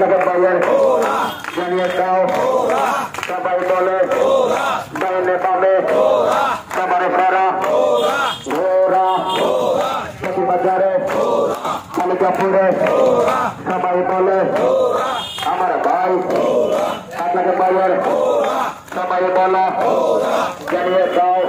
আপনাদের বাইরে জানিয়ে দাও সবাই বলে ডাইনে বামে সবার সারা ঘোরা বাজারে কালিকাপুরে সবাই বলে আমার ভাই আপনাদের বাইরে সবাই বলা জানিয়ে দাও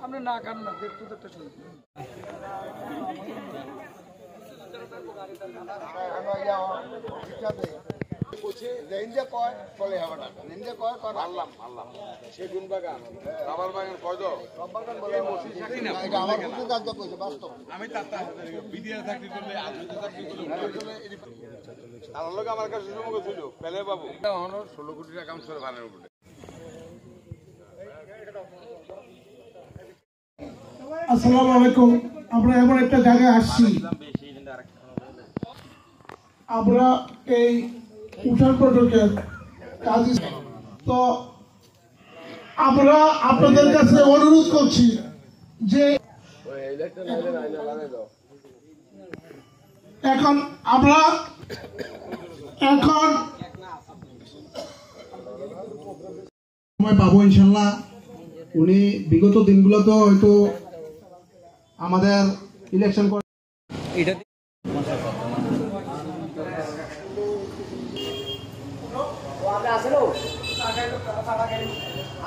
আমরা না কান না দেখতে দেখতে শুনি নিন্দে কয় চলে হবে না নিন্দে কয় কয় আল্লাহ আল্লাহ সেগুন বাগান রাবার বাগান কয় দাও সব বাগান বলে এটা আমার কিছু কাজ কইছে বাস্তব আমি তাতা বিডিআর চাকরি করলে আজকে চাকরি করলে আল্লাহ লোক আমার কাছে সুযোগ ছিল পেলে বাবু এটা হলো 16 কোটি টাকা কাম করে ভাড়ার উপরে আসসালামু আলাইকুম আমরা এমন একটা জায়গায় আসছি আমরা এই উঠান প্রটোকের কাজ তো আমরা আপনাদের কাছে অনুরোধ করছি যে এখন আমরা সময় পাবো ইনশাল্লাহ। উনি বিগত দিনগুলোতে হয়তো আমাদের ইলেকশন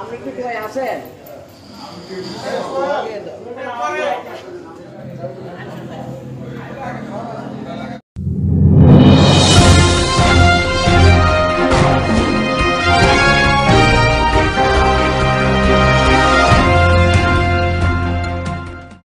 আপনি কি আছেন